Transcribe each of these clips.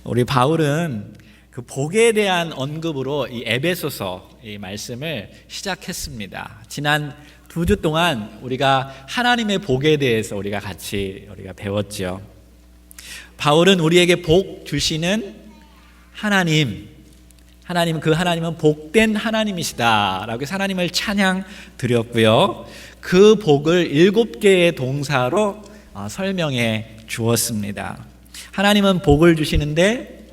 우리 바울은 그 복에 대한 언급으로 이 에베소서 이 말씀을 시작했습니다. 지난 2주 동안 우리가 하나님의 복에 대해서 우리가 같이 배웠죠. 바울은 우리에게 복 주시는 하나님은 그 하나님은 복된 하나님이시다라고 해서 하나님을 찬양 드렸고요. 그 복을 7개의 동사로 설명해 주었습니다. 하나님은 복을 주시는데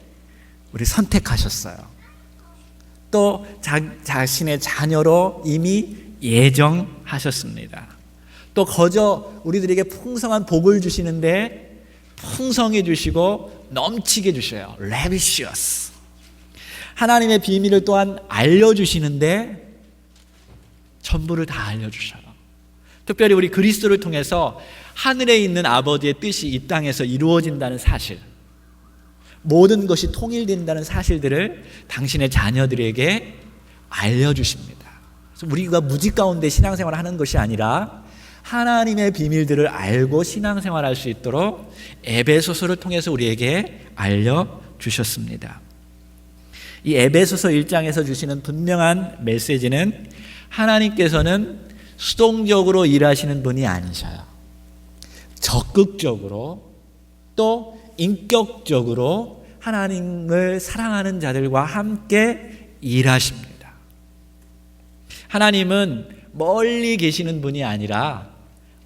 우리 선택하셨어요. 또 자신의 자녀로 이미 예정하셨습니다. 또 거저 우리들에게 풍성한 복을 주시는데 풍성해 주시고 넘치게 주셔요. Lavicious. 하나님의 비밀을 또한 알려주시는데 전부를 다 알려주셔요. 특별히 우리 그리스도를 통해서 하늘에 있는 아버지의 뜻이 이 땅에서 이루어진다는 사실, 모든 것이 통일된다는 사실들을 당신의 자녀들에게 알려주십니다. 그래서 우리가 무지 가운데 신앙생활을 하는 것이 아니라 하나님의 비밀들을 알고 신앙생활할 수 있도록 에베소서를 통해서 우리에게 알려주셨습니다. 이 에베소서 1장에서 주시는 분명한 메시지는 하나님께서는 수동적으로 일하시는 분이 아니셔요. 적극적으로 또 인격적으로 하나님을 사랑하는 자들과 함께 일하십니다. 하나님은 멀리 계시는 분이 아니라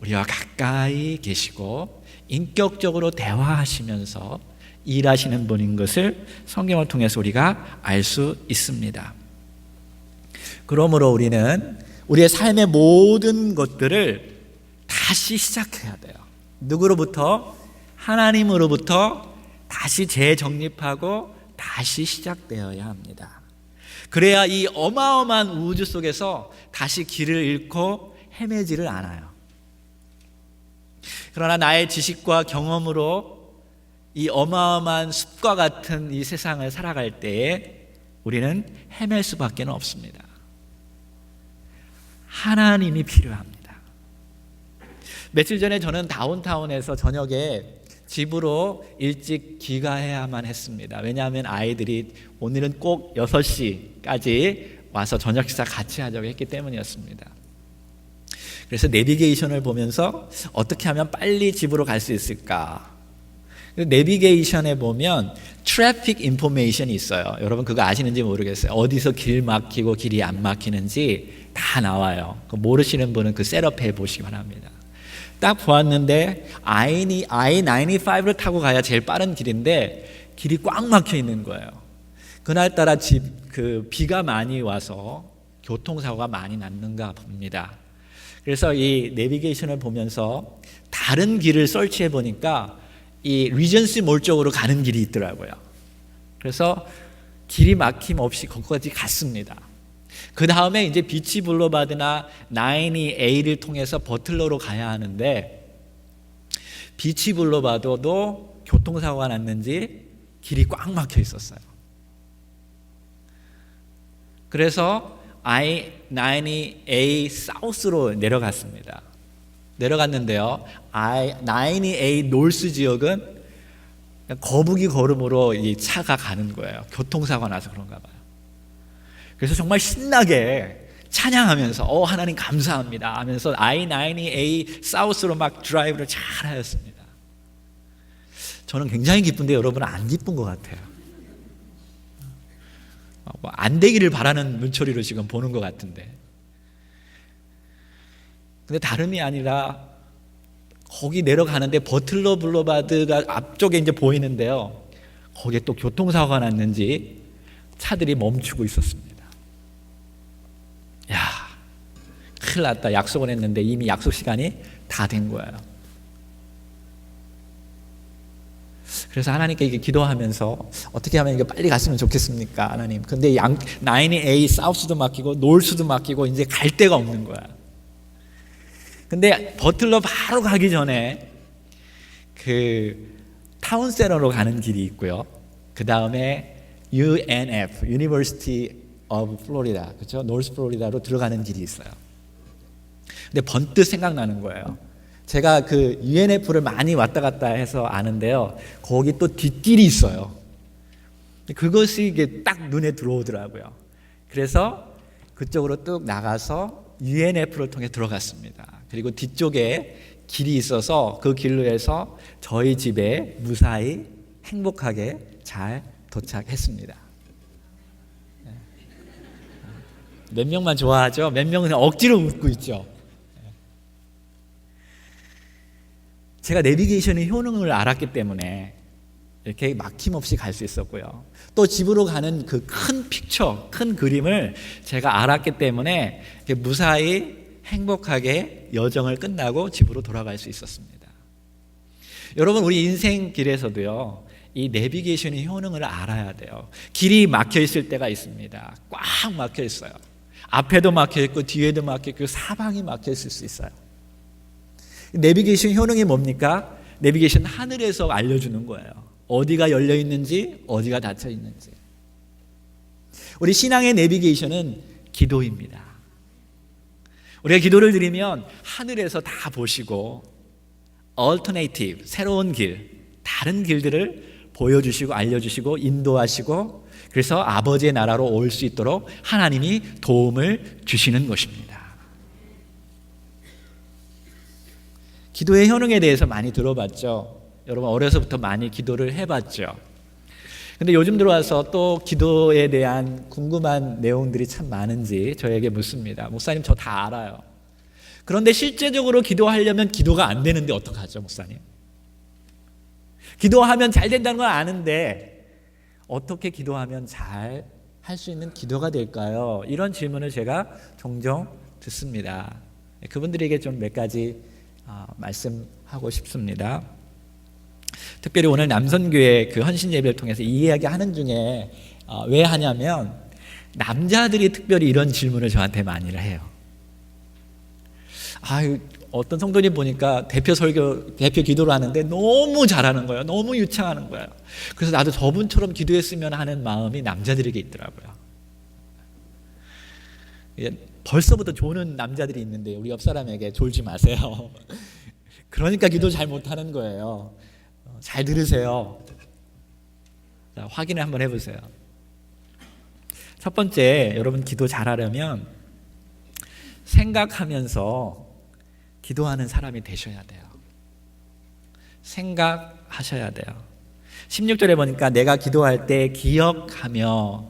우리와 가까이 계시고 인격적으로 대화하시면서 일하시는 분인 것을 성경을 통해서 우리가 알 수 있습니다. 그러므로 우리는 우리의 삶의 모든 것들을 다시 시작해야 돼요. 누구로부터? 하나님으로부터 다시 재정립하고 다시 시작되어야 합니다. 그래야 이 어마어마한 우주 속에서 다시 길을 잃고 헤매지를 않아요. 그러나 나의 지식과 경험으로 이 어마어마한 숲과 같은 이 세상을 살아갈 때에 우리는 헤맬 수밖에 없습니다. 하나님이 필요합니다. 며칠 전에 저는 다운타운에서 저녁에 집으로 일찍 귀가해야만 했습니다. 왜냐하면 아이들이 오늘은 꼭 6시까지 와서 저녁 식사 같이 하자고 했기 때문이었습니다. 그래서 내비게이션을 보면서 어떻게 하면 빨리 집으로 갈 수 있을까? 내비게이션에 보면 트래픽 인포메이션이 있어요. 여러분 그거 아시는지 모르겠어요. 어디서 길 막히고 길이 안 막히는지 다 나와요. 모르시는 분은 그 셋업해 보시기 바랍니다. 딱 보았는데 I-95를 타고 가야 제일 빠른 길인데 길이 꽉 막혀 있는 거예요. 그날따라 비가 많이 와서 교통사고가 많이 났는가 봅니다. 그래서 이 내비게이션을 보면서 다른 길을 설치해 보니까 이 리전시 몰 쪽으로 가는 길이 있더라고요. 그래서 길이 막힘 없이 거기까지 갔습니다. 그 다음에 이제 비치 블루바드나 90A를 통해서 버틀러로 가야 하는데 비치 블루바드도 교통사고가 났는지 길이 꽉 막혀 있었어요. 그래서 I-90A 사우스로 내려갔습니다. 내려갔는데요, I-90A 노스 지역은 거북이 걸음으로 이 차가 가는 거예요. 교통사고가 나서 그런가 봐요. 그래서 정말 신나게 찬양하면서 하나님 감사합니다 하면서 I-90A 사우스로 막 드라이브를 잘 하였습니다. 저는 굉장히 기쁜데 여러분은 안 기쁜 것 같아요. 안 되기를 바라는 눈초리로 지금 보는 것 같은데, 근데 다름이 아니라 거기 내려가는데 버틀러 블루바드가 앞쪽에 이제 보이는데요, 거기에 또 교통사고가 났는지 차들이 멈추고 있었습니다. 야, 큰일 났다. 약속을 했는데 이미 약속 시간이 다 된 거예요. 그래서 하나님께 이게 기도하면서 어떻게 하면 이게 빨리 갔으면 좋겠습니까, 하나님. 근데 90A 사우스도 막히고 노스도 막히고 이제 갈 데가 없는 거야. 근데 버틀러 바로 가기 전에 그 타운센터로 가는 길이 있고요. 그 다음에 UNF, University of Florida, 그렇죠? 노스 플로리다로 들어가는 길이 있어요. 근데 번뜩 생각나는 거예요. 제가 그 UNF를 많이 왔다 갔다 해서 아는데요, 거기 또 뒷길이 있어요. 그것이 이게 딱 눈에 들어오더라고요. 그래서 그쪽으로 뚝 나가서 UNF를 통해 들어갔습니다. 그리고 뒤쪽에 길이 있어서 그 길로 해서 저희 집에 무사히 행복하게 잘 도착했습니다. 몇 명만 좋아하죠? 몇 명은 억지로 웃고 있죠. 제가 내비게이션의 효능을 알았기 때문에 이렇게 막힘없이 갈 수 있었고요. 또 집으로 가는 그 큰 픽처, 큰 그림을 제가 알았기 때문에 무사히 행복하게 여정을 끝나고 집으로 돌아갈 수 있었습니다. 여러분, 우리 인생 길에서도요, 이 내비게이션의 효능을 알아야 돼요. 길이 막혀 있을 때가 있습니다. 꽉 막혀 있어요. 앞에도 막혀 있고 뒤에도 막혀 있고 사방이 막혀 있을 수 있어요. 내비게이션 효능이 뭡니까? 내비게이션 하늘에서 알려주는 거예요. 어디가 열려 있는지, 어디가 닫혀 있는지. 우리 신앙의 내비게이션은 기도입니다. 우리가 기도를 드리면 하늘에서 다 보시고 alternative, 새로운 길, 다른 길들을 보여주시고 알려주시고 인도하시고, 그래서 아버지의 나라로 올 수 있도록 하나님이 도움을 주시는 것입니다. 기도의 효능에 대해서 많이 들어봤죠. 여러분 어려서부터 많이 기도를 해봤죠. 근데 요즘 들어와서 또 기도에 대한 궁금한 내용들이 참 많은지 저에게 묻습니다. 목사님, 저 다 알아요. 그런데 실제적으로 기도하려면 기도가 안 되는데 어떡하죠, 목사님? 기도하면 잘 된다는 걸 아는데 어떻게 기도하면 잘 할 수 있는 기도가 될까요? 이런 질문을 제가 종종 듣습니다. 그분들에게 좀 몇 가지 말씀하고 싶습니다. 특별히 오늘 남선교회 그 헌신 예배를 통해서 이 이야기 하는 중에 왜 하냐면, 남자들이 특별히 이런 질문을 저한테 많이 해요. 어떤 성도님 보니까 대표 기도를 하는데 너무 잘하는 거예요. 너무 유창하는 거예요. 그래서 나도 저분처럼 기도했으면 하는 마음이 남자들에게 있더라고요. 벌써부터 조는 남자들이 있는데 우리 옆 사람에게 졸지 마세요. 그러니까 기도 잘 못하는 거예요. 잘 들으세요. 자, 확인을 한번 해보세요. 첫 번째, 여러분 기도 잘하려면 생각하면서 기도하는 사람이 되셔야 돼요. 생각하셔야 돼요. 16절에 보니까 내가 기도할 때 기억하며,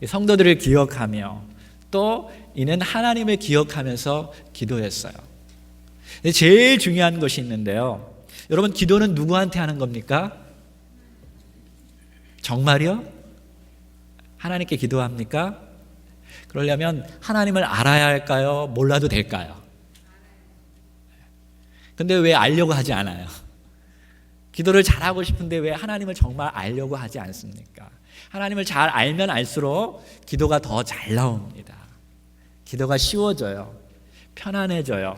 성도들을 기억하며, 또 이는 하나님을 기억하면서 기도했어요. 제일 중요한 것이 있는데요. 여러분, 기도는 누구한테 하는 겁니까? 정말요? 하나님께 기도합니까? 그러려면 하나님을 알아야 할까요? 몰라도 될까요? 근데 왜 알려고 하지 않아요? 기도를 잘하고 싶은데 왜 하나님을 정말 알려고 하지 않습니까? 하나님을 잘 알면 알수록 기도가 더 잘 나옵니다. 기도가 쉬워져요. 편안해져요.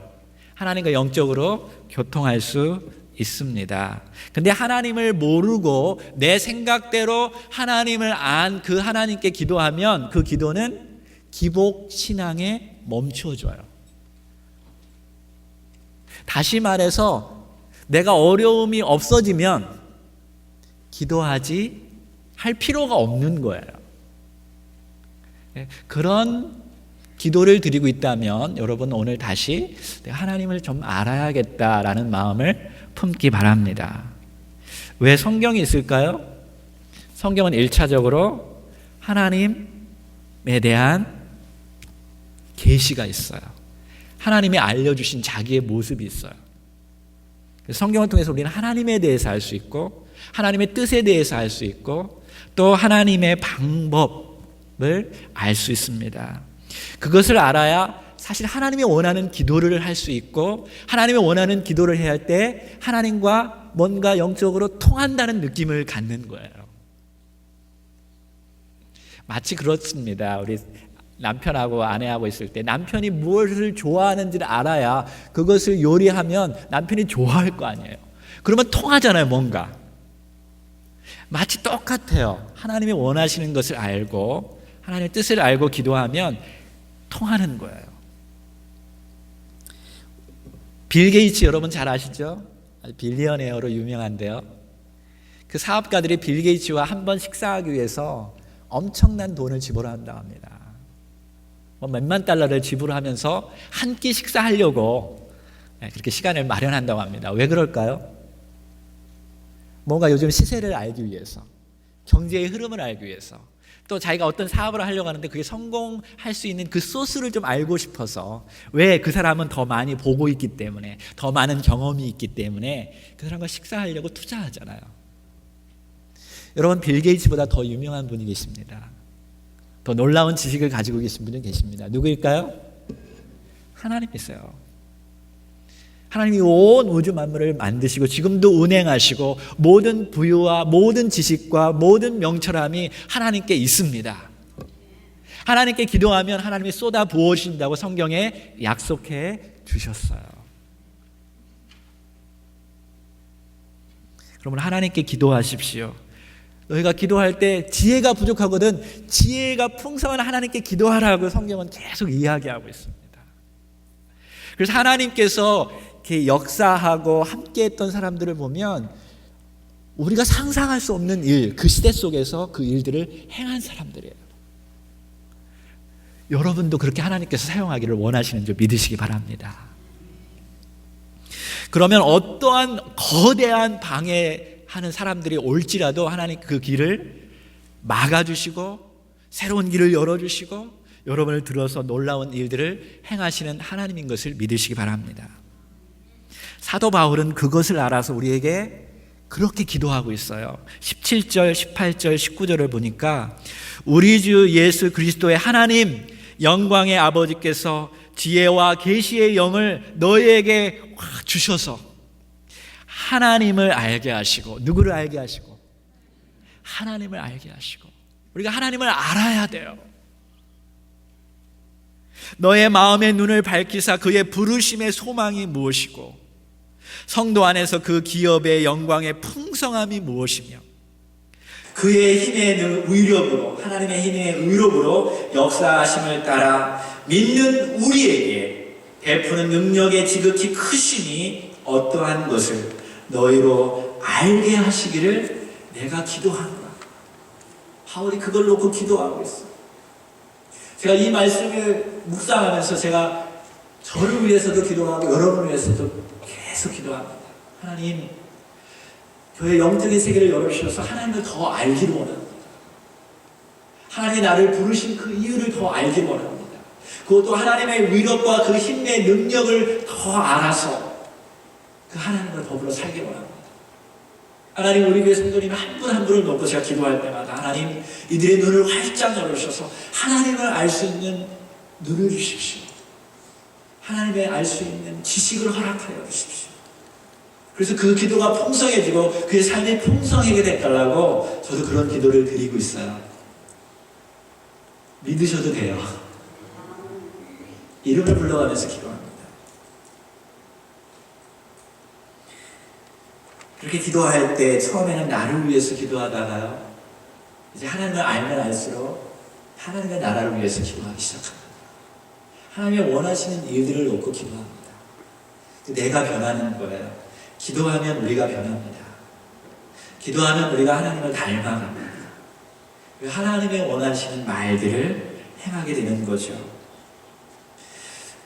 하나님과 영적으로 교통할 수 있습니다. 근데 하나님을 모르고 내 생각대로 하나님을 안 그 하나님께 기도하면 그 기도는 기복 신앙에 멈춰져요. 다시 말해서 내가 어려움이 없어지면 기도하지 할 필요가 없는 거예요. 그런 기도를 드리고 있다면 여러분 오늘 다시 하나님을 좀 알아야겠다라는 마음을 품기 바랍니다. 왜 성경이 있을까요? 성경은 1차적으로 하나님에 대한 계시가 있어요. 하나님이 알려주신 자기의 모습이 있어요. 성경을 통해서 우리는 하나님에 대해서 알 수 있고 하나님의 뜻에 대해서 알 수 있고 또 하나님의 방법을 알 수 있습니다. 그것을 알아야 사실 하나님이 원하는 기도를 할 수 있고 하나님이 원하는 기도를 해야 할 때 하나님과 뭔가 영적으로 통한다는 느낌을 갖는 거예요. 마치 그렇습니다. 우리 남편하고 아내하고 있을 때 남편이 무엇을 좋아하는지를 알아야 그것을 요리하면 남편이 좋아할 거 아니에요. 그러면 통하잖아요, 뭔가. 마치 똑같아요. 하나님이 원하시는 것을 알고 하나님의 뜻을 알고 기도하면 통하는 거예요. 빌 게이츠 여러분 잘 아시죠? 빌리어네어로 유명한데요. 그 사업가들이 빌 게이츠와 한 번 식사하기 위해서 엄청난 돈을 지불한다고 합니다. 몇만 달러를 지불하면서 한 끼 식사하려고 그렇게 시간을 마련한다고 합니다. 왜 그럴까요? 뭔가 요즘 시세를 알기 위해서, 경제의 흐름을 알기 위해서, 또 자기가 어떤 사업을 하려고 하는데 그게 성공할 수 있는 그 소스를 좀 알고 싶어서, 왜 그 사람은 더 많이 보고 있기 때문에, 더 많은 경험이 있기 때문에 그 사람과 식사하려고 투자하잖아요. 여러분, 빌 게이츠보다 더 유명한 분이 계십니다. 더 놀라운 지식을 가지고 계신 분이 계십니다. 누구일까요? 하나님이세요. 하나님이 온 우주 만물을 만드시고 지금도 운행하시고 모든 부유와 모든 지식과 모든 명철함이 하나님께 있습니다. 하나님께 기도하면 하나님이 쏟아 부어주신다고 성경에 약속해 주셨어요. 그러면 하나님께 기도하십시오. 너희가 기도할 때 지혜가 부족하거든 지혜가 풍성한 하나님께 기도하라고 성경은 계속 이야기하고 있습니다. 그래서 하나님께서 이렇게 역사하고 함께했던 사람들을 보면 우리가 상상할 수 없는 일, 그 시대 속에서 그 일들을 행한 사람들이에요. 여러분도 그렇게 하나님께서 사용하기를 원하시는 줄 믿으시기 바랍니다. 그러면 어떠한 거대한 방해하는 사람들이 올지라도 하나님 그 길을 막아주시고 새로운 길을 열어주시고 여러분을 들어서 놀라운 일들을 행하시는 하나님인 것을 믿으시기 바랍니다. 사도 바울은 그것을 알아서 우리에게 그렇게 기도하고 있어요. 17절, 18절, 19절을 보니까 우리 주 예수 그리스도의 하나님 영광의 아버지께서 지혜와 계시의 영을 너희에게 주셔서 하나님을 알게 하시고, 누구를 알게 하시고? 하나님을 알게 하시고. 우리가 하나님을 알아야 돼요. 너의 마음의 눈을 밝히사 그의 부르심의 소망이 무엇이고 성도 안에서 그 기업의 영광의 풍성함이 무엇이며 그의 힘의 의력으로, 하나님의 힘의 의력으로 역사하심을 따라 믿는 우리에게 베푸는 능력의 지극히 크심이 어떠한 것을 너희로 알게 하시기를 내가 기도하노라. 바울이 그걸 놓고 기도하고 있어요. 제가 이 말씀을 묵상하면서 제가 저를 위해서도 기도하고 여러분을 위해서도 계속 기도합니다. 하나님, 교회 영적인 세계를 열어주셔서 하나님을 더 알기를 원합니다. 하나님이 나를 부르신 그 이유를 더 알기를 원합니다. 그것도 하나님의 위력과 그 힘의 능력을 더 알아서 그 하나님과 더불어 살기를 원합니다. 하나님, 우리 교회 성도님 한 분 한 분을 놓고 제가 기도할 때마다 하나님, 이들의 눈을 활짝 열어주셔서 하나님을 알 수 있는 눈을 주십시오. 하나님의 알 수 있는 지식을 허락하여 주십시오. 그래서 그 기도가 풍성해지고 그의 삶이 풍성하게 되달라고 저도 그런 기도를 드리고 있어요. 믿으셔도 돼요. 이름을 불러가면서 기도합니다. 그렇게 기도할 때 처음에는 나를 위해서 기도하다가요, 이제 하나님을 알면 알수록 하나님의 나라를 위해서 기도하기 시작합니다. 하나님의 원하시는 일들을 놓고 기도합니다. 내가 변하는 거예요. 기도하면 우리가 변합니다. 기도하면 우리가 하나님을 닮아갑니다. 하나님의 원하시는 말들을 행하게 되는 거죠.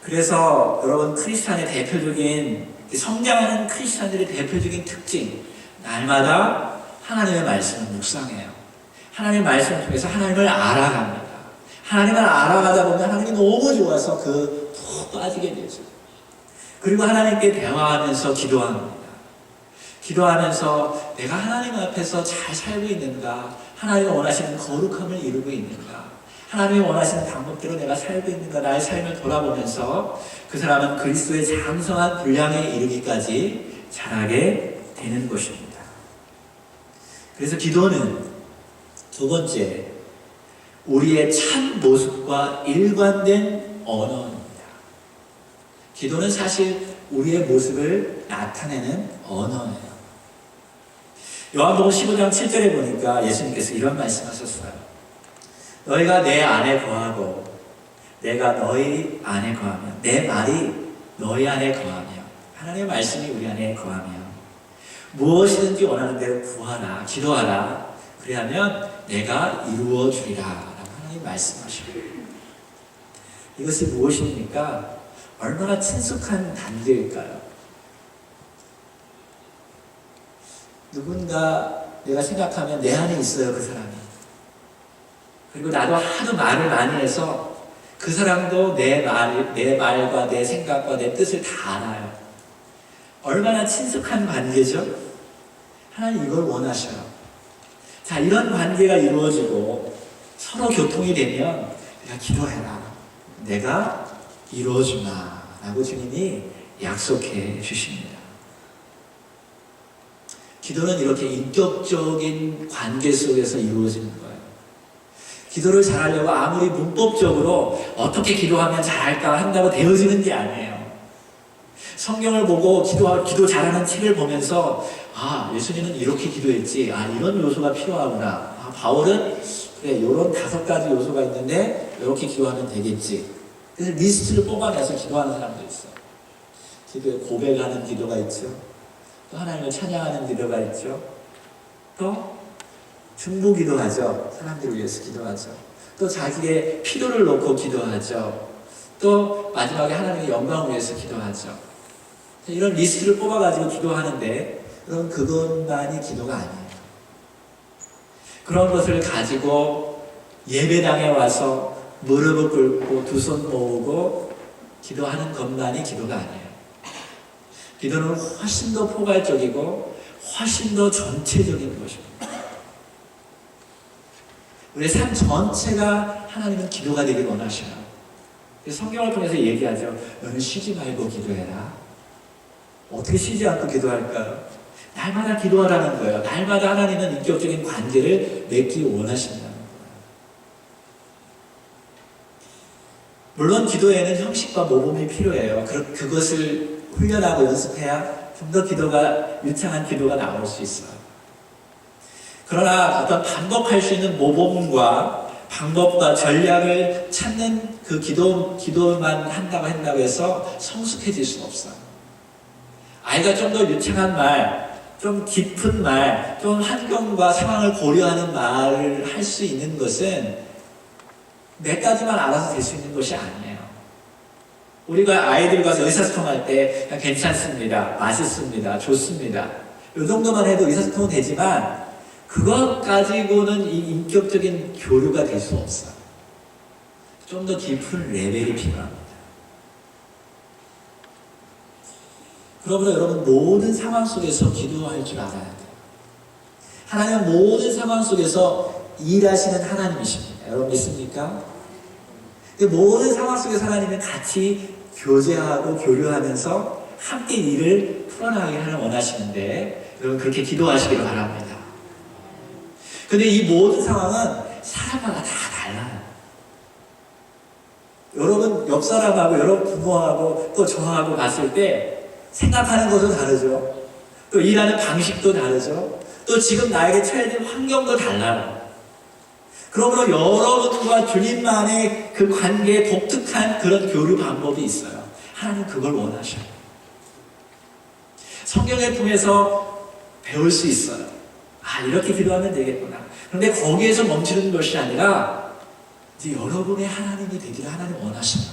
그래서 여러분, 크리스찬의 대표적인, 성장하는 크리스찬들의 대표적인 특징, 날마다 하나님의 말씀을 묵상해요. 하나님의 말씀을 통해서 하나님을 알아갑니다. 하나님을 알아가다 보면 하나님이 너무 좋아서 푹 빠지게 되죠. 그리고 하나님께 대화하면서 기도합니다. 기도하면서 내가 하나님 앞에서 잘 살고 있는가, 하나님이 원하시는 거룩함을 이루고 있는가, 하나님이 원하시는 방법대로 내가 살고 있는가, 나의 삶을 돌아보면서 그 사람은 그리스도의 장성한 분량에 이르기까지 자라게 되는 것입니다. 그래서 기도는 두 번째, 우리의 참 모습과 일관된 언어입니다. 기도는 사실 우리의 모습을 나타내는 언어예요. 요한복음 15장 7절에 보니까 예수님께서 이런 말씀하셨어요. 너희가 내 안에 거하고 내가 너희 안에 거하며 내 말이 너희 안에 거하며, 하나님의 말씀이 우리 안에 거하며 무엇이든지 원하는 대로 구하라, 기도하라. 그리하면 내가 이루어 주리라 라고 하나님 말씀하시고, 이것이 무엇입니까? 얼마나 친숙한 단계일까요? 누군가 내가 생각하면 내 안에 있어요, 그 사람이. 그리고 나도 하도 말을 많이 해서 그 사람도 내 말과 내 생각과 내 뜻을 다 알아요. 얼마나 친숙한 관계죠? 하나님 이걸 원하셔요. 자, 이런 관계가 이루어지고 서로 교통이 되면 내가 기도해라, 내가 이루어주마 라고 주님이 약속해 주십니다. 기도는 이렇게 인격적인 관계 속에서 이루어지는 거예요. 기도를 잘하려고 아무리 문법적으로 어떻게 기도하면 잘할까 한다고 되어지는 게 아니에요. 성경을 보고 기도 잘하는 책을 보면서 예수님은 이렇게 기도했지, 이런 요소가 필요하구나, 바울은 그래 이런 5가지 요소가 있는데 이렇게 기도하면 되겠지. 그래서 리스트를 뽑아내서 기도하는 사람도 있어요. 기도에 고백하는 기도가 있죠. 또 하나님을 찬양하는 기도가 있죠. 또 중보 기도하죠. 사람들을 위해서 기도하죠. 또 자기의 필요를 놓고 기도하죠. 또 마지막에 하나님의 영광을 위해서 기도하죠. 이런 리스트를 뽑아가지고 기도하는데, 그럼 그것만이 기도가 아니에요. 그런 것을 가지고 예배당에 와서 무릎을 꿇고 두 손 모으고 기도하는 것만이 기도가 아니에요. 기도는 훨씬 더 포괄적이고 훨씬 더 전체적인 것입니다. 우리 삶 전체가 하나님은 기도가 되길 원하셔요. 성경을 통해서 얘기하죠. 너는 쉬지 말고 기도해라. 어떻게 쉬지 않고 기도할까요? 날마다 기도하라는 거예요. 날마다 하나님은 인격적인 관계를 맺기 원하신다는 거예요. 물론 기도에는 형식과 모범이 필요해요. 그것을 훈련하고 연습해야 좀 더 기도가 유창한 기도가 나올 수 있어요. 그러나 어떤 반복할 수 있는 모범과 방법과 전략을 찾는 그 기도만 한다고 해서 성숙해질 수는 없어요. 아이가 좀 더 유창한 말, 좀 깊은 말, 좀 환경과 상황을 고려하는 말을 할 수 있는 것은 몇 가지만 알아서 될 수 있는 것이 아니에요. 우리가 아이들과 의사소통할 때 그냥 괜찮습니다, 맛있습니다, 좋습니다, 이 정도만 해도 의사소통은 되지만 그것 가지고는 이 인격적인 교류가 될 수 없어요. 좀 더 깊은 레벨이 필요합니다. 그러므로 여러분, 모든 상황 속에서 기도할 줄 알아야 돼요. 하나님은 모든 상황 속에서 일하시는 하나님이십니다. 여러분 믿습니까? 모든 상황 속에서 하나님은 같이 교제하고 교류하면서 함께 일을 풀어나가기를 원하시는데, 여러분 그렇게 기도하시기를 바랍니다. 근데 이 모든 상황은 사람마다 다 달라요. 여러분 옆 사람하고 여러분 부모하고 또 저하고 봤을 때 생각하는 것도 다르죠. 또 일하는 방식도 다르죠. 또 지금 나에게 처해진 환경도 달라요. 그러므로 여러분과 주님만의 그 관계에 독특한 그런 교류 방법이 있어요. 하나님 그걸 원하셔요. 성경을 통해서 배울 수 있어요. 이렇게 기도하면 되겠구나. 그런데 거기에서 멈추는 것이 아니라 이제 여러분의 하나님이 되기를 하나님 원하셔요.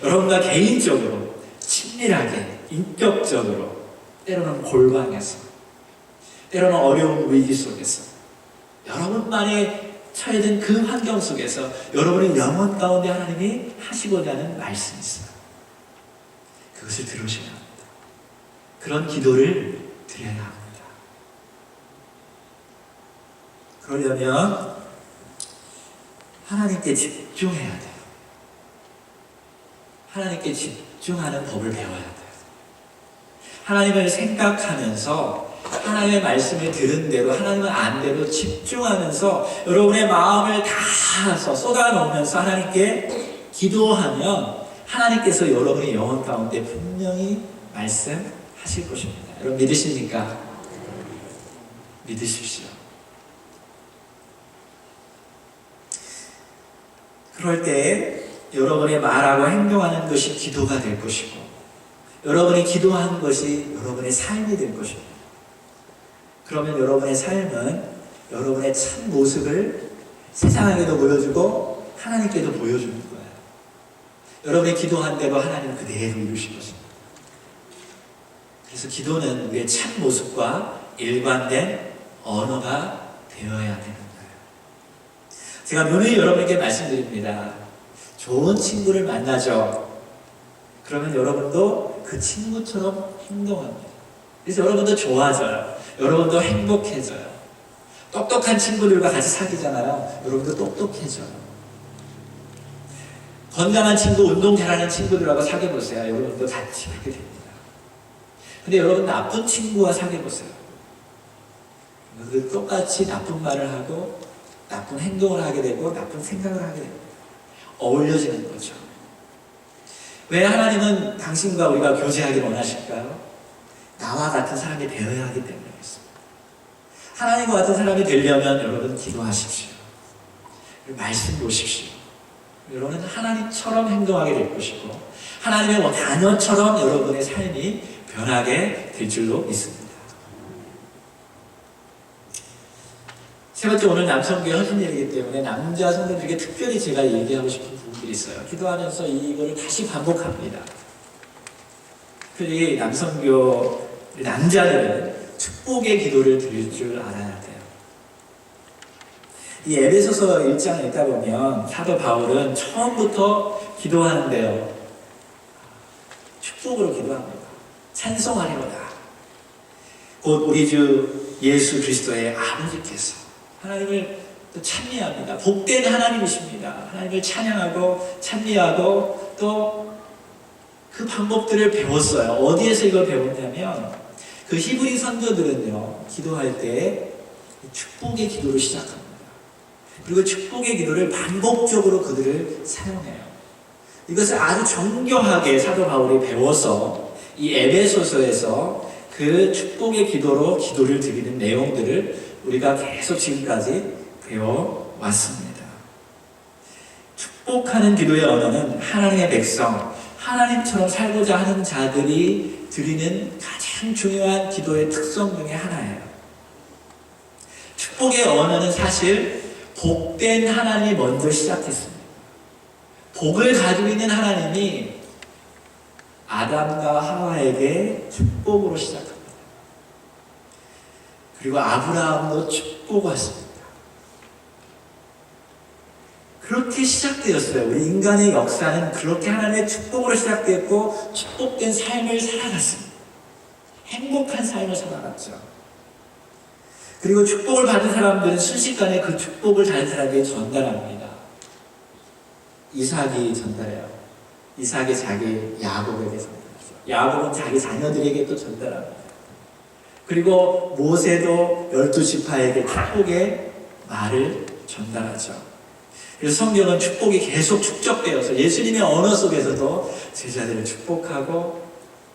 여러분과 개인적으로 친밀하게 인격적으로, 때로는 골방에서, 때로는 어려운 위기 속에서, 여러분만의 처해진 그 환경 속에서 여러분의 영혼 가운데 하나님이 하시고자 하는 말씀이 있어요. 그것을 들으셔야 합니다. 그런 기도를 드려야 합니다. 그러려면 하나님께 집중해야 돼요. 하나님께 집중하는 법을 배워야 돼요. 하나님을 생각하면서 하나님의 말씀을 들은 대로, 하나님의 안대로 집중하면서 여러분의 마음을 다 쏟아놓으면서 하나님께 기도하면 하나님께서 여러분의 영혼 가운데 분명히 말씀하실 것입니다. 여러분 믿으십니까? 믿으십시오. 그럴 때 여러분의 말하고 행동하는 것이 기도가 될 것이고, 여러분이 기도하는 것이 여러분의 삶이 될 것입니다. 그러면 여러분의 삶은 여러분의 참 모습을 세상에게도 보여주고 하나님께도 보여주는 거예요. 여러분이 기도한 대로 하나님은 그대로 이루실 것입니다. 그래서 기도는 우리의 참 모습과 일관된 언어가 되어야 되는 거예요. 제가 누누이 여러분에게 말씀드립니다. 좋은 친구를 만나죠. 그러면 여러분도 그 친구처럼 행동합니다. 그래서 여러분도 좋아져요. 여러분도 행복해져요. 똑똑한 친구들과 같이 사귀잖아요. 여러분도 똑똑해져요. 건강한 친구, 운동 잘하는 친구들하고 사귀어보세요. 여러분도 같이 그렇게 됩니다. 근데 여러분 나쁜 친구와 사귀어보세요. 똑같이 나쁜 말을 하고 나쁜 행동을 하게 되고 나쁜 생각을 하게 됩니다. 어울려지는 거죠. 왜 하나님은 당신과 우리가 교제하기를 원하실까요? 나와 같은 사람이 되어야 하기 때문이겠습니다. 하나님과 같은 사람이 되려면 여러분 기도하십시오. 말씀 보십시오. 여러분은 하나님처럼 행동하게 될 것이고 하나님의 자녀처럼 여러분의 삶이 변하게 될 줄로 믿습니다. 세 번째, 오늘 남성교회 헌신일이기 때문에 남자 성도들에게 특별히 제가 얘기하고 싶은 부분들이 있어요. 기도하면서 이거를 다시 반복합니다. 특별히 남자들은 축복의 기도를 드릴 줄 알아야 돼요. 이 에베소서 1장을 읽다 보면 사도 바울은 처음부터 기도하는데요. 축복으로 기도합니다. 찬송하리로다. 곧 우리 주 예수 그리스도의 아버지께서 하나님을 또 찬미합니다. 복된 하나님이십니다. 하나님을 찬양하고 찬미하고 또 그 방법들을 배웠어요. 어디에서 이걸 배웠냐면 그 히브리 선조들은요, 기도할 때 축복의 기도를 시작합니다. 그리고 축복의 기도를 반복적으로 그들을 사용해요. 이것을 아주 정교하게 사도 바울이 배워서 이 에베소서에서 그 축복의 기도로 기도를 드리는 내용들을 우리가 계속 지금까지 배워왔습니다. 축복하는 기도의 언어는 하나님의 백성, 하나님처럼 살고자 하는 자들이 드리는 가장 중요한 기도의 특성 중에 하나예요. 축복의 언어는 사실 복된 하나님이 먼저 시작했습니다. 복을 가지고 있는 하나님이 아담과 하와에게 축복으로 시작합니다. 그리고 아브라함도 축복하십니다. 그렇게 시작되었어요. 우리 인간의 역사는 그렇게 하나님의 축복으로 시작되었고 축복된 삶을 살아갔습니다. 행복한 삶을 살아갔죠. 그리고 축복을 받은 사람들은 순식간에 그 축복을 다른 사람에게 전달합니다. 이삭이 전달해요. 이삭이 자기 야곱에게 전달하죠. 야곱은 자기 자녀들에게 또 전달합니다. 그리고 모세도 12지파에게 축복의 말을 전달하죠. 그래서 성경은 축복이 계속 축적되어서 예수님의 언어 속에서도 제자들을 축복하고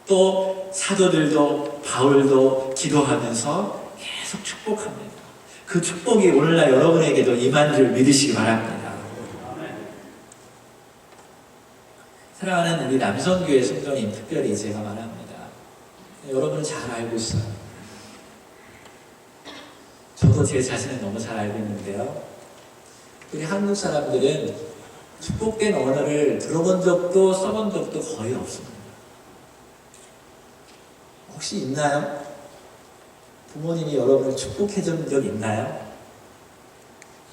또 사도들도 바울도 기도하면서 계속 축복합니다. 그 축복이 오늘날 여러분에게도 임한 줄 믿으시기 바랍니다. 사랑하는 우리 남성교회 성도님, 특별히 제가 말합니다. 여러분은 잘 알고 있어요. 저도 제 자신을 너무 잘 알고 있는데요. 우리 한국 사람들은 축복된 언어를 들어본 적도 써본 적도 거의 없습니다. 혹시 있나요? 부모님이 여러분을 축복해 준 적 있나요?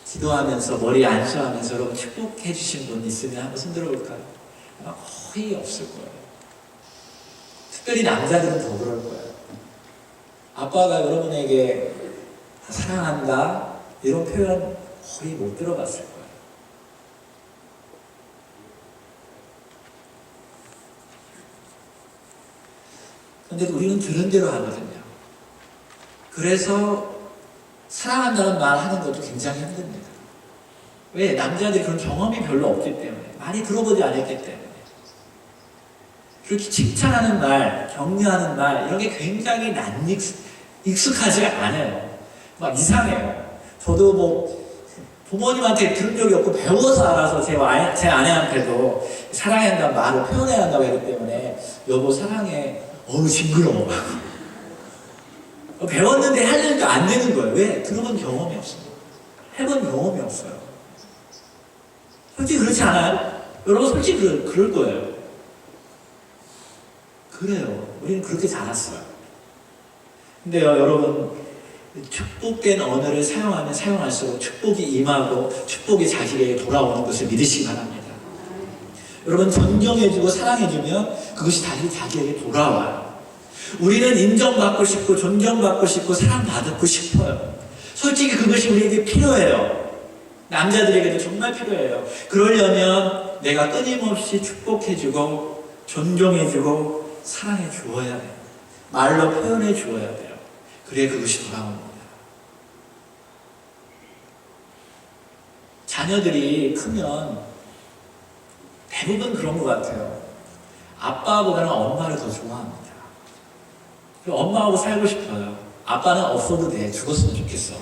기도하면서 머리 안수하면서 여러분 축복해 주신 분 있으면 한번 손들어 볼까요? 아마 거의 없을 거예요. 특별히 남자들은 더 그럴 거예요. 아빠가 여러분에게 사랑한다 이런 표현 거의 못 들어봤을 거예요. 근데 우리는 들은 대로 하거든요. 그래서 사랑한다는 말 하는 것도 굉장히 힘듭니다. 왜? 남자들이 그런 경험이 별로 없기 때문에, 많이 들어보지 않았기 때문에. 그렇게 칭찬하는 말, 격려하는 말 이런 게 굉장히 익숙하지 않아요. 막 이상해요. 저도 뭐 부모님한테 들은 적이 없고 배워서 알아서 제 아내한테도 사랑해야 한다는 말을 표현해야 한다고 했기 때문에 여보 사랑해. 어우 징그러워. 배웠는데 하려니까 안 되는 거예요. 왜? 들어본 경험이 없어요. 해본 경험이 없어요. 솔직히 그렇지 않아요? 여러분 솔직히 그럴 거예요. 그래요. 우리는 그렇게 자랐어요. 근데요, 여러분, 축복된 언어를 사용하면 사용할수록 축복이 임하고 축복이 자기에게 돌아오는 것을 믿으시기 바랍니다. 여러분, 존경해주고 사랑해주면 그것이 다시 자기에게 돌아와요. 우리는 인정받고 싶고 존경받고 싶고 사랑받고 싶어요. 솔직히 그것이 우리에게 필요해요. 남자들에게도 정말 필요해요. 그러려면 내가 끊임없이 축복해주고 존경해주고 사랑해 주어야 돼요. 말로 표현해 주어야 돼요. 그래야 그것이 돌아옵니다. 자녀들이 크면 대부분 그런 것 같아요. 아빠보다는 엄마를 더 좋아합니다. 엄마하고 살고 싶어요. 아빠는 없어도 돼. 죽었으면 좋겠어.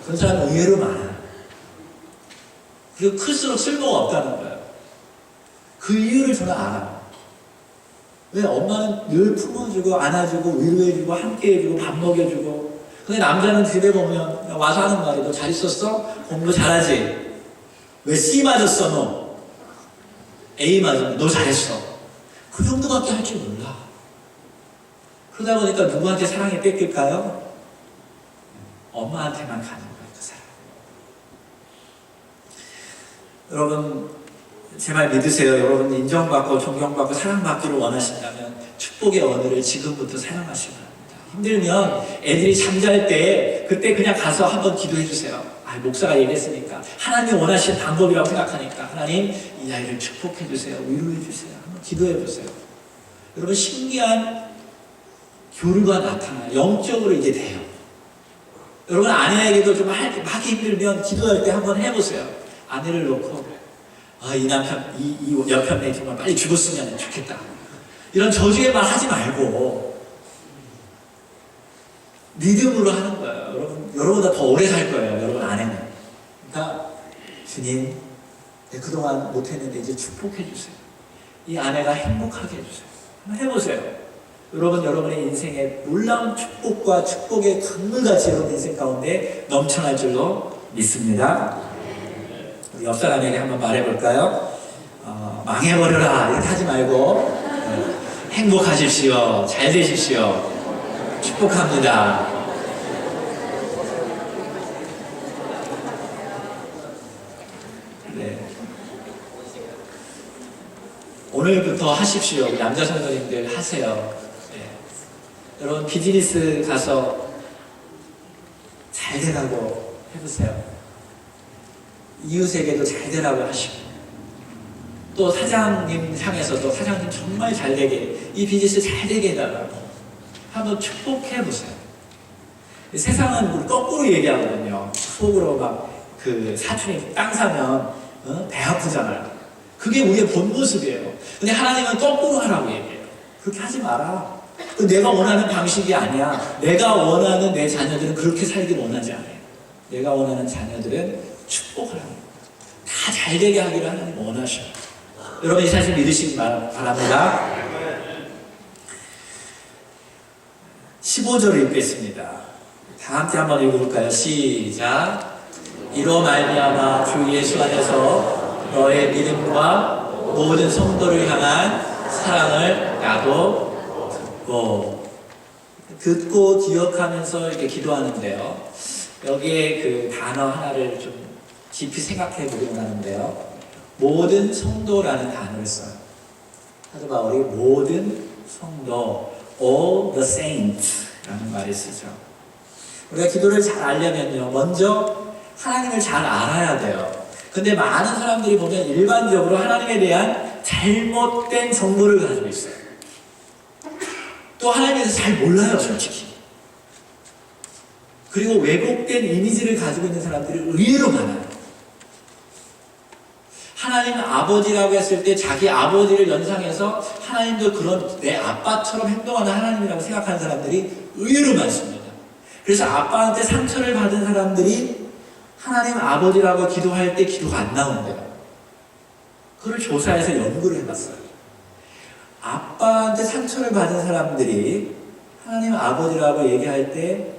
그런 사람은 의외로 많아요. 그리고 클수록 쓸모가 없다는 거예요. 그 이유를 저는 알아요. 왜? 엄마는 늘 품어주고 안아주고 위로해주고 함께해주고 밥 먹여주고. 근데 남자는 집에 보면 와서 하는 말이 너 잘 있었어? 공부 잘하지? 왜 C 맞았어 너? A 맞았어? 너 잘했어. 그 정도밖에 할 줄 몰라. 그러다 보니까 누구한테 사랑이 뺏길까요? 엄마한테만 가는 거예요, 그 사랑. 여러분, 제 말 믿으세요. 여러분 인정받고 존경받고 사랑받기를 원하신다면 축복의 언어를 지금부터 사용하시기 바랍니다. 힘들면 애들이 잠잘 때 그때 그냥 가서 한번 기도해 주세요. 아, 목사가 얘기했으니까 하나님 원하시는 방법이라고 생각하니까 하나님 이 아이를 축복해 주세요. 위로해 주세요. 한번 기도해 보세요. 여러분 신기한 교류가 나타나요. 영적으로 이게 돼요. 여러분 아내에게도 좀 하기 힘들면 기도할 때 한번 해보세요. 아내를 놓고 이 남편, 이 여편네 정말 빨리 죽었으면 좋겠다. 이런 저주의 말 하지 말고 믿음으로 하는 거예요. 여러분보다 더 오래 살 거예요. 여러분 아내는. 그러니까 주님, 내가 그동안 못했는데 이제 축복해 주세요. 이 아내가 행복하게 해주세요. 한번 해보세요. 여러분의 인생에 놀라운 축복과 축복의 강물같이 여러분 인생 가운데 넘쳐날 줄로 믿습니다. 우리 옆 사람에게 한번 말해볼까요? 망해버려라 이렇게 하지 말고 행복하십시오. 잘 되십시오. 축복합니다. 네. 오늘부터 하십시오. 우리 남자 성도님들 하세요. 네. 여러분 비즈니스 가서 잘 되라고 해보세요. 이웃에게도 잘 되라고 하시고 또 사장님 향해서도 사장님 정말 잘 되게 이 비즈니스 잘 되게 해달라고 한번 축복해 보세요. 세상은 우리 거꾸로 얘기하거든요. 속으로 막 그 사촌이 땅 사면 배 아프잖아요. 그게 우리의 본 모습이에요. 근데 하나님은 거꾸로 하라고 얘기해요. 그렇게 하지 마라. 내가 원하는 방식이 아니야. 내가 원하는 내 자녀들은 그렇게 살길 원하지 않아요. 내가 원하는 자녀들은 축복을 합니다. 다 잘되게 하기를 하나님 원하셔요. 여러분 이 사실 믿으시기 바랍니다. 15절을 읽겠습니다. 다 함께 한번 읽어볼까요? 시작. 이로 말미암아 주 예수 안에서 너의 믿음과 모든 성도를 향한 사랑을 나도 듣고 기억하면서 이렇게 기도하는데요. 여기에 그 단어 하나를 좀 깊이 생각해 보기로 하는데요. 모든 성도라는 단어를 써요. 사도 바울이 모든 성도, all the saints 라는 말을 쓰죠. 우리가 기도를 잘 알려면요. 먼저 하나님을 잘 알아야 돼요. 근데 많은 사람들이 보면 일반적으로 하나님에 대한 잘못된 정보를 가지고 있어요. 또 하나님에 대해서 잘 몰라요, 솔직히. 그리고 왜곡된 이미지를 가지고 있는 사람들이 의외로 많아요. 하나님은 아버지라고 했을 때 자기 아버지를 연상해서 하나님도 그런 내 아빠처럼 행동하는 하나님이라고 생각하는 사람들이 의외로 많습니다. 그래서 아빠한테 상처를 받은 사람들이 하나님 아버지라고 기도할 때 기도가 안 나온대요. 그걸 조사해서 연구를 해봤어요. 아빠한테 상처를 받은 사람들이 하나님 아버지라고 얘기할 때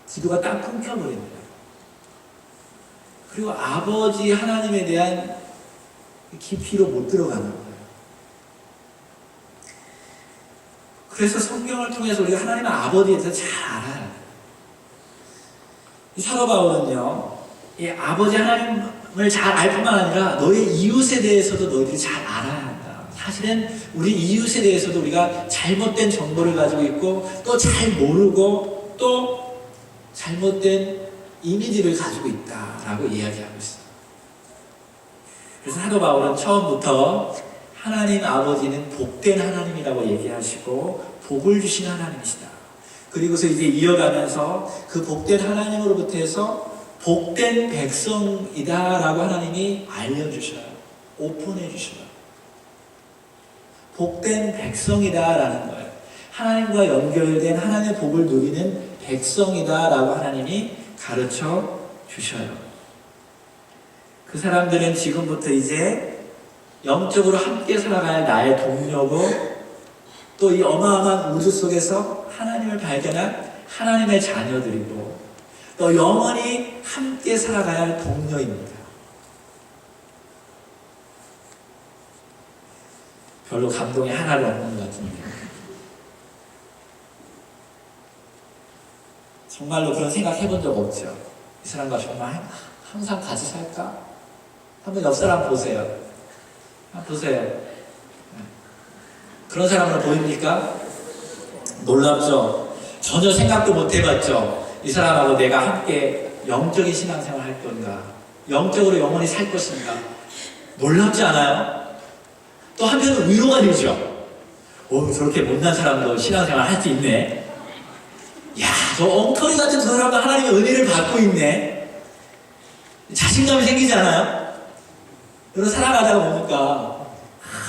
기도가 딱 끊겨버립니다. 그리고 아버지 하나님에 대한 깊이로 못 들어가는 거예요. 그래서 성경을 통해서 우리가 하나님의 아버지에 대해서 잘 알아야 돼요. 이 사도 바울은요, 이 아버지 하나님을 잘 알 뿐만 아니라 너의 이웃에 대해서도 너희들이 잘 알아야 한다. 사실은 우리 이웃에 대해서도 우리가 잘못된 정보를 가지고 있고 또 잘 모르고 또 잘못된 이미지를 가지고 있다라고 이야기하고 있어요. 그래서 사도 바울은 처음부터 하나님 아버지는 복된 하나님이라고 얘기하시고 복을 주신 하나님이시다. 그리고서 이제 이어가면서 그 복된 하나님으로부터 해서 복된 백성이다라고 하나님이 알려주셔요. 오픈해 주셔요. 복된 백성이다라는 거예요. 하나님과 연결된 하나님의 복을 누리는 백성이다라고 하나님이 가르쳐 주셔요. 그 사람들은 지금부터 이제 영적으로 함께 살아갈 나의 동료고 또 이 어마어마한 우주 속에서 하나님을 발견한 하나님의 자녀들이고 또 영원히 함께 살아가야 할 동료입니다. 별로 감동이 하나도 없는 것 같은데 정말로 그런 생각 해본 적 없죠? 이 사람과 정말 항상 같이 살까? 한번 옆 사람 보세요. 한번 보세요. 그런 사람으로 보입니까? 놀랍죠? 전혀 생각도 못 해봤죠? 이 사람하고 내가 함께 영적인 신앙생활 할 건가? 영적으로 영원히 살 것인가? 놀랍지 않아요? 또 한편은 위로가 되죠? 오, 저렇게 못난 사람도 신앙생활 할 수 있네. 야, 저 엉터리 같은 저 사람도 하나님의 은혜를 받고 있네. 자신감이 생기지 않아요? 여러분 살아가다가 보니까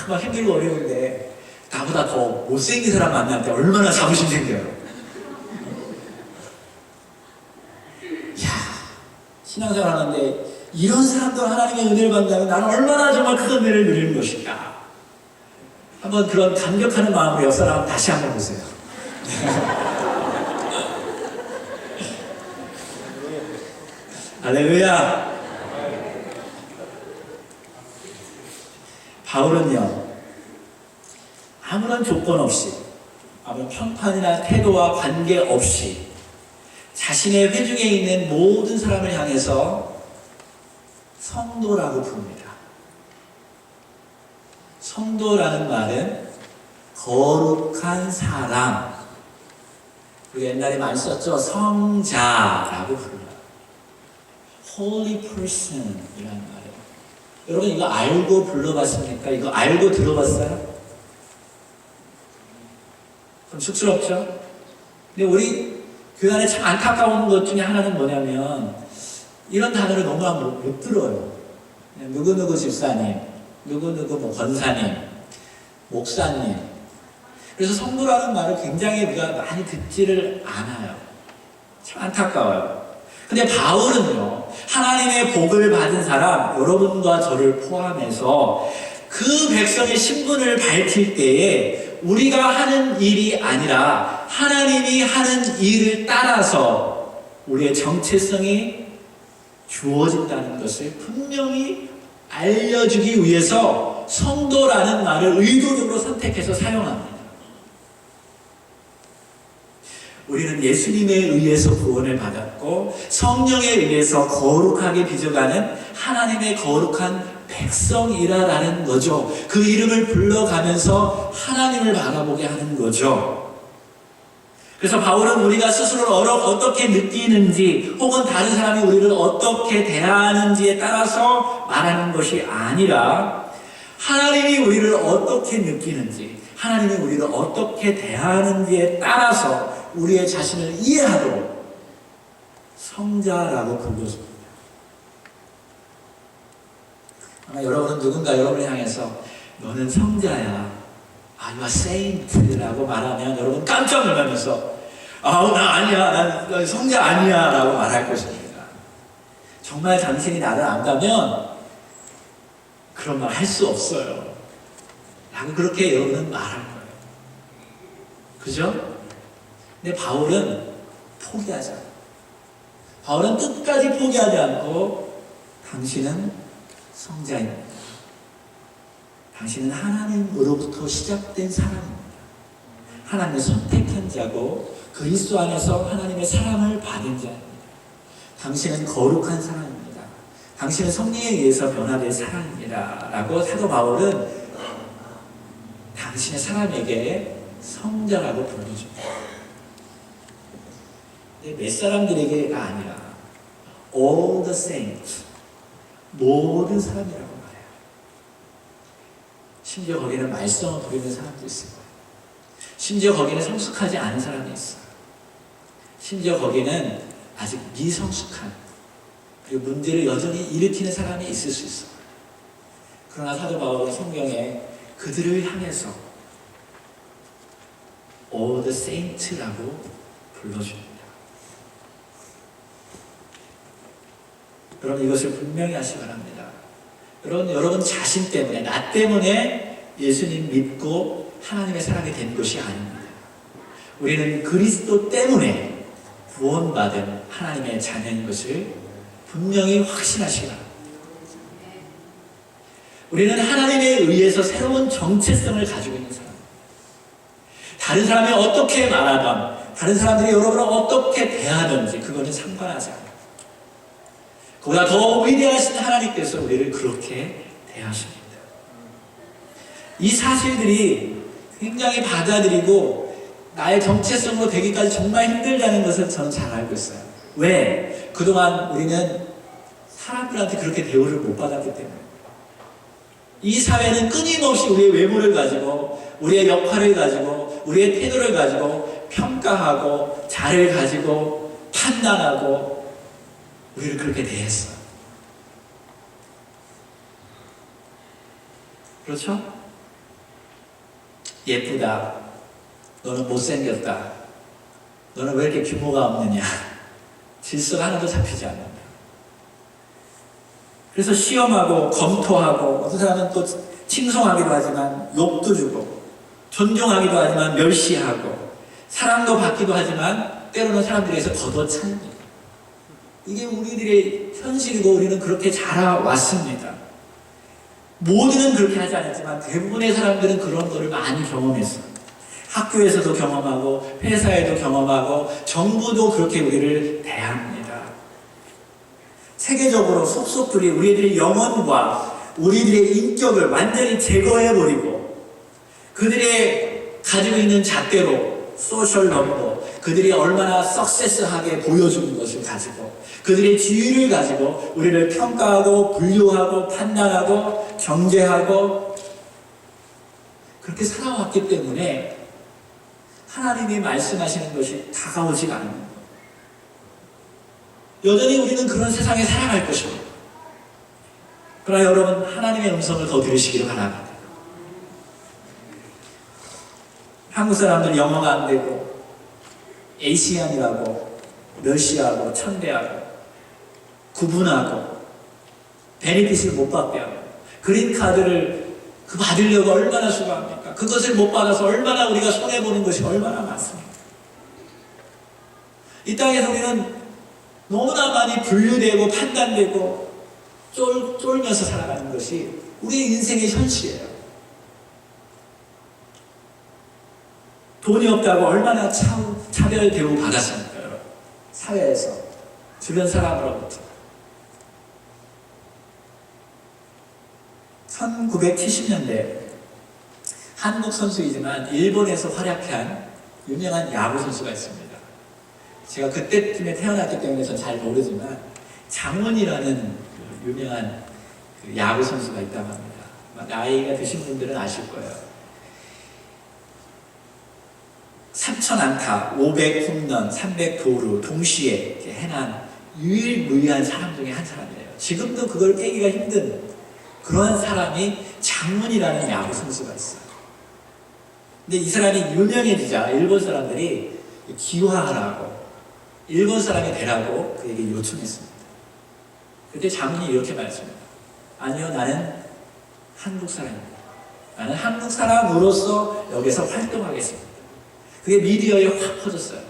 막 힘들고 어려운데 나보다 더 못생긴 사람 만날 때 얼마나 자부심 생겨요. 이야, 신앙생활 하는데 이런 사람들 하나님의 은혜를 받는다면 나는 얼마나 정말 큰 은혜를 누리는 것일까. 한번 그런 감격하는 마음으로 옆 사람 다시 한번 보세요. 할렐루야. 바울은요, 아무런 조건 없이, 아무런 평판이나 태도와 관계없이 자신의 회중에 있는 모든 사람을 향해서 성도라고 부릅니다. 성도라는 말은 거룩한 사람, 우리가 옛날에 많이 썼죠. 성자라고 부릅니다. Holy person 이라는 말이에요. 여러분 이거 알고 불러봤습니까? 이거 알고 들어봤어요? 좀 쑥스럽죠? 근데 우리 교회 안에 참 안타까운 것 중에 하나는 뭐냐면 이런 단어를 너무나 못 들어요. 누구누구 집사님, 누구누구 뭐 권사님, 목사님. 그래서 성도라는 말을 굉장히 우리가 많이 듣지를 않아요. 참 안타까워요. 근데 바울은요, 하나님의 복을 받은 사람, 여러분과 저를 포함해서 그 백성의 신분을 밝힐 때에 우리가 하는 일이 아니라 하나님이 하는 일을 따라서 우리의 정체성이 주어진다는 것을 분명히 알려주기 위해서 성도라는 말을 의도적으로 선택해서 사용합니다. 우리는 예수님에 의해서 구원을 받았고 성령에 의해서 거룩하게 빚어가는 하나님의 거룩한 백성이라는 거죠. 그 이름을 불러가면서 하나님을 바라보게 하는 거죠. 그래서 바울은 우리가 스스로를 어떻게 느끼는지 혹은 다른 사람이 우리를 어떻게 대하는지에 따라서 말하는 것이 아니라 하나님이 우리를 어떻게 느끼는지 하나님이 우리를 어떻게 대하는지에 따라서 우리의 자신을 이해하도록 성자라고 불러줍니다. 아마 여러분은 누군가 여러분을 향해서 너는 성자야, you are saint라고 말하면 여러분 깜짝 놀라면서 나 아니야, 난 성자 아니야 라고 말할 것입니다. 정말 당신이 나를 안다면 그런 말 할 수 없어요 라고 그렇게 여러분은 말할 거예요. 그죠? 근데 바울은 포기하지 않아요. 바울은 끝까지 포기하지 않고 당신은 성자입니다. 당신은 하나님으로부터 시작된 사람입니다. 하나님의 선택한 자고 그리스도 안에서 하나님의 사랑을 받은 자입니다. 당신은 거룩한 사람입니다. 당신은 성령에 의해서 변화된 사람입니다. 라고 사도 바울은 당신의 사람에게 성자라고 불러줍니다. 근데 몇 사람들에게가 아니라 all the saints, 모든 사람이라고 말해요. 심지어 거기는 말썽을 부리는 사람도 있을 거예요. 심지어 거기는 성숙하지 않은 사람이 있어요. 심지어 거기는 아직 미성숙한, 그리고 문제를 여전히 일으키는 사람이 있을 수 있어요. 그러나 사도 바울은 성경에 그들을 향해서 all the saints라고 불러줍니다. 여러분, 이것을 분명히 하시기 바랍니다. 여러분 자신 때문에, 나 때문에 예수님 믿고 하나님의 사람이 된 것이 아닙니다. 우리는 그리스도 때문에 구원받은 하나님의 자녀인 것을 분명히 확신하시기 바랍니다. 우리는 하나님에 의해서 새로운 정체성을 가지고 있는 사람. 다른 사람이 어떻게 말하든, 다른 사람들이 여러분을 어떻게 대하든지 그거는 상관하지 않아요. 그보다 더 위대하신 하나님께서 우리를 그렇게 대하십니다. 이 사실들이 굉장히 받아들이고 나의 정체성으로 되기까지 정말 힘들다는 것을 저는 잘 알고 있어요. 왜? 그동안 우리는 사람들한테 그렇게 대우를 못 받았기 때문에. 이 사회는 끊임없이 우리의 외모를 가지고, 우리의 역할을 가지고, 우리의 태도를 가지고 평가하고, 자를 가지고 판단하고 우리를 그렇게 대했어요. 그렇죠? 예쁘다. 너는 못생겼다. 너는 왜 이렇게 규모가 없느냐. 질서가 하나도 잡히지 않는다. 그래서 시험하고 검토하고, 어떤 사람은 또 칭송하기도 하지만 욕도 주고, 존중하기도 하지만 멸시하고, 사랑도 받기도 하지만 때로는 사람들에게서 걷어차입니다. 이게 우리들의 현실이고 우리는 그렇게 자라왔습니다. 모두는 그렇게 하지 않았지만 대부분의 사람들은 그런 거를 많이 경험했어요. 학교에서도 경험하고 회사에도 경험하고 정부도 그렇게 우리를 대합니다. 세계적으로 속속들이 우리들의 영혼과 우리들의 인격을 완전히 제거해버리고 그들의 가지고 있는 잣대로 소셜 넘버, 그들이 얼마나 석세스하게 보여주는 것을 가지고 그들의 지위를 가지고 우리를 평가하고 분류하고 판단하고 정죄하고 그렇게 살아왔기 때문에 하나님이 말씀하시는 것이 다가오지가 않는 거예요. 여전히 우리는 그런 세상에 살아갈 것입니다. 그러나 여러분, 하나님의 음성을 더 들으시기를 바랍니다. 한국 사람들 영어가 안 되고 에이시안이라고 멸시하고 천대하고 구분하고 베네핏을 못 받게 하고 그린카드를 받으려고 얼마나 수고합니까? 그것을 못 받아서 얼마나 우리가 손해보는 것이 얼마나 많습니까? 이 땅에서 우리는 너무나 많이 분류되고 판단되고 쫄면서 살아가는 것이 우리의 인생의 현실이에요. 돈이 없다고 얼마나 차별 대우 받았습니까, 여러분? 사회에서, 주변 사람으로부터. 1970년대 한국 선수이지만 일본에서 활약한 유명한 야구 선수가 있습니다. 제가 그때쯤에 태어났기 때문에 전 잘 모르지만 장훈이라는 그 유명한 그 야구 선수가 있다고 합니다. 나이가 드신 분들은 아실 거예요. 3,000안타, 500홈런, 300도루 동시에 해난 유일무이한 사람 중에 한 사람이에요. 지금도 그걸 깨기가 힘든 그런 사람이 장훈이라는 야구 선수가 있어요. 근데 이 사람이 유명해지자 일본 사람들이 기화하라고, 일본 사람이 되라고 그에게 요청했습니다. 그때 장훈이 이렇게 말했습니다. 아니요, 나는 한국 사람입니다. 나는 한국 사람으로서 여기서 활동하겠습니다. 그게 미디어에 확 퍼졌어요.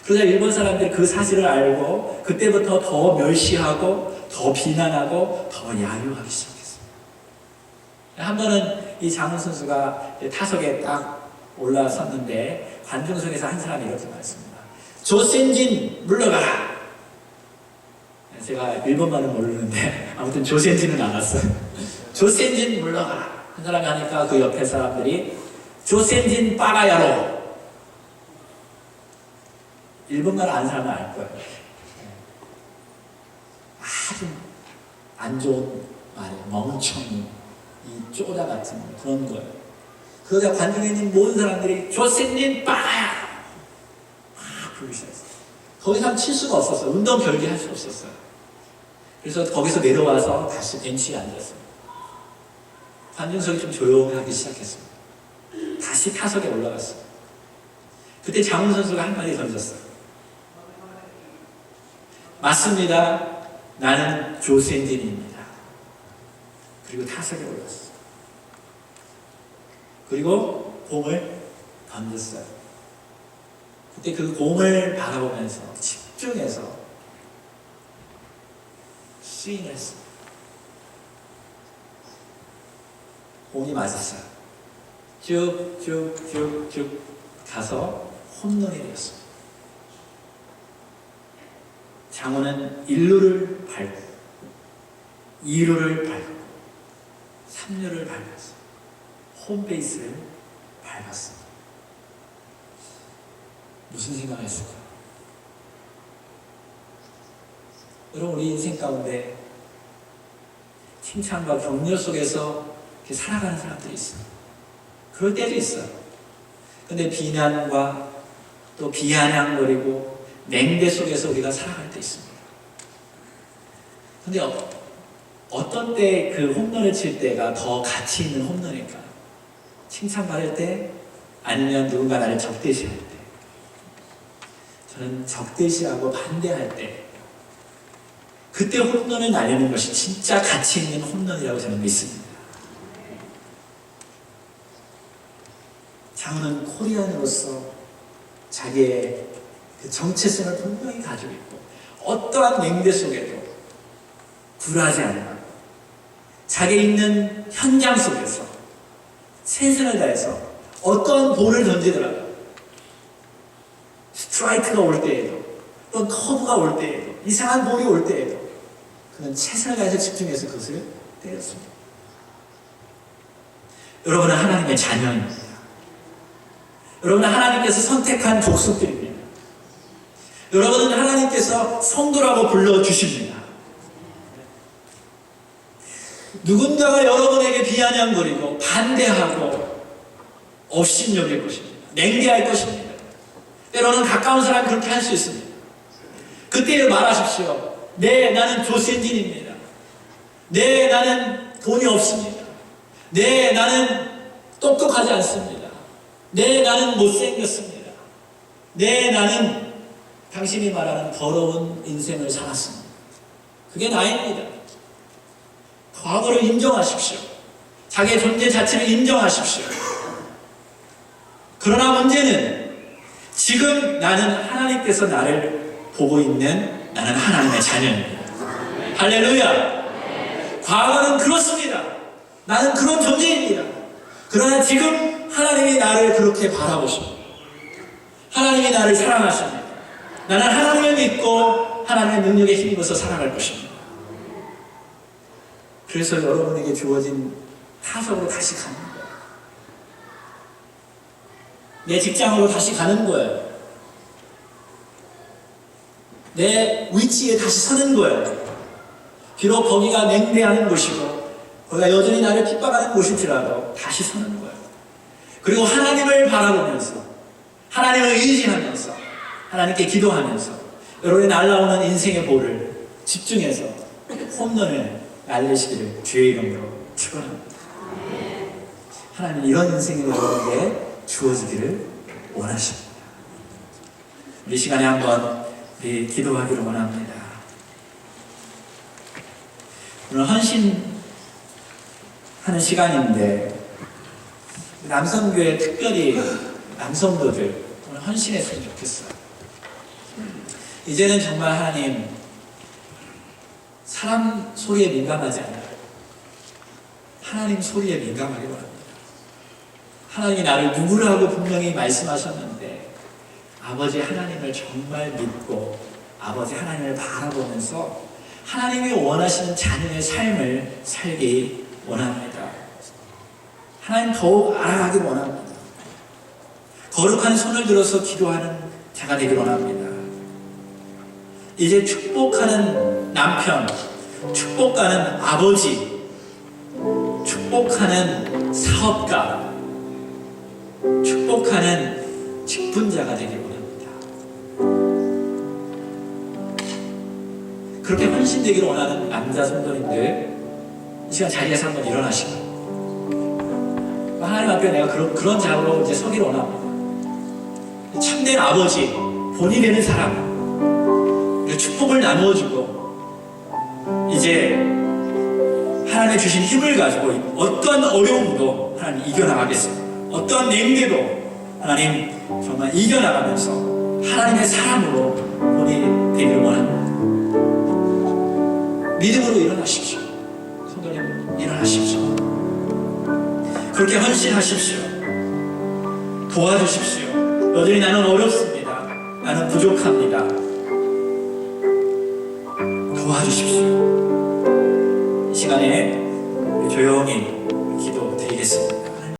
그러자 일본 사람들이 그 사실을 알고 그때부터 더 멸시하고 더 비난하고 더 야유하기 시작했어요. 한 번은 이 장훈 선수가 타석에 딱 올라섰는데 관중석에서 한 사람이 이렇게 말했습니다. 조센진 물러가라. 제가 일본말은 모르는데 아무튼 조센진은 알았어요. 조센진 물러가라. 한 사람이 하니까 그 옆에 사람들이 조센진 빠가야로. 일본말 아는 사람은 알 거예요. 아주 안 좋은 말이에요. 멍청이, 이 쪼다 같은 그런 거예요. 그러다 관중에 있는 모든 사람들이 조센진 빠가야 막 부르기 시작했어요. 거기서 칠 수가 없었어요. 운동 결기할 수 없었어요. 그래서 거기서 내려와서 다시 벤치에 앉았어요. 관중석이 좀 조용하기 시작했어요. 다시 타석에 올라갔어요. 그때 장훈 선수가 한마디 던졌어요. 맞습니다. 나는 조센진입니다. 그리고 타석에 올랐어요. 그리고 공을 던졌어요. 그때 그 공을 바라보면서 집중해서 스윙을 했어요. 공이 맞았어요. 쭉쭉쭉쭉 가서 홈런이 되었어요. 장훈은 1루를 밟고 2루를 밟고 3루를 밟았어요. 홈베이스를 밟았어요. 무슨 생각을 했을까요? 여러분, 우리 인생 가운데 칭찬과 격려 속에서 이렇게 살아가는 사람들이 있어요. 그럴 때도 있어요. 근데 비난과 또 비아냥거리고 냉대 속에서 우리가 살아갈 때 있습니다. 근데 어떤 때 그 홈런을 칠 때가 더 가치 있는 홈런일까요? 칭찬받을 때, 아니면 누군가 나를 적대시할 때? 저는 적대시하고 반대할 때, 그때 홈런을 날리는 것이 진짜 가치 있는 홈런이라고 저는 믿습니다. 장훈은 코리안으로서 자기의 그 정체성을 분명히 가지고 있고, 어떠한 냉대 속에도 굴하지 않아 자기 있는 현장 속에서 최선을 다해서 어떠한 볼을 던지더라도, 스트라이크가 올 때에도 또는 커브가 올 때에도 이상한 볼이 올 때에도 그는 최선을 다해서 집중해서 그것을 때렸습니다. 여러분은 하나님의 자녀입니다. 여러분은 하나님께서 선택한 족속들입니다. 여러분은 하나님께서 성도라고 불러주십니다. 누군가가 여러분에게 비아냥거리고 반대하고 업신여길 것입니다. 냉대할 것입니다. 때로는 가까운 사람이 그렇게 할 수 있습니다. 그때 말하십시오. 네, 나는 조센진입니다. 네, 나는 돈이 없습니다. 네, 나는 똑똑하지 않습니다. 네, 나는 못생겼습니다. 네, 나는 당신이 말하는 더러운 인생을 살았습니다. 그게 나입니다. 과거를 인정하십시오. 자기의 존재 자체를 인정하십시오. 그러나 문제는 지금 나는 하나님께서 나를 보고 있는 나는 하나님의 자녀입니다. 할렐루야. 과거는 그렇습니다. 나는 그런 존재입니다. 그러나 지금 하나님이 나를 그렇게 바라보십니다. 하나님이 나를 사랑하십니다. 나는 하나님을 믿고 하나님의 능력에 힘입어서 살아갈 것입니다. 그래서 여러분에게 주어진 타석으로 다시 가는 거예요. 내 직장으로 다시 가는 거예요. 내 위치에 다시 서는 거예요. 비록 거기가 냉대하는 곳이고 거기가 여전히 나를 핍박하는 곳일지라도 다시 서는 거예요. 그리고 하나님을 바라보면서, 하나님을 의지하면서, 하나님께 기도하면서 여러분이 날아오는 인생의 볼을 집중해서 홈런을 날리시기를 주의 이름으로 축원합니다. 하나님 이런 인생이 여러분에게 주어지기를 원하십니다. 우리 시간에 한번 우리 기도하기를 원합니다. 오늘 헌신하는 시간인데 남성교회 특별히 남성도들 오늘 헌신했으면 좋겠어요. 이제는 정말 하나님 사람 소리에 민감하지 않아요. 하나님 소리에 민감하기 원합니다. 하나님이 나를 누구라고 분명히 말씀하셨는데 아버지 하나님을 정말 믿고 아버지 하나님을 바라보면서 하나님이 원하시는 자녀의 삶을 살기 원합니다. 하나님 더욱 알아가길 원합니다. 거룩한 손을 들어서 기도하는 자가 되길 원합니다. 이제 축복하는 남편, 축복하는 아버지, 축복하는 사업가, 축복하는 직분자가 되길 원합니다. 그렇게 헌신되기를 원하는 남자 성도님들, 이 시간 자리에서 한번 일어나시고 하나님 앞에 내가 그런 자로 이제 서기를 원합니다. 참된 아버지, 본이 되는 사람, 축복을 나누어주고 이제 하나님의 주신 힘을 가지고 어떠한 어려움도 하나님 이겨나가겠습니다. 어떠한 냉대도 하나님 정말 이겨나가면서 하나님의 사람으로 본이 되기를 원합니다. 믿음으로 일어나십시오. 성도님 일어나십시오. 그렇게 헌신하십시오. 도와주십시오. 여전히 나는 어렵습니다. 나는 부족합니다. 도와주십시오. 이 시간에 조용히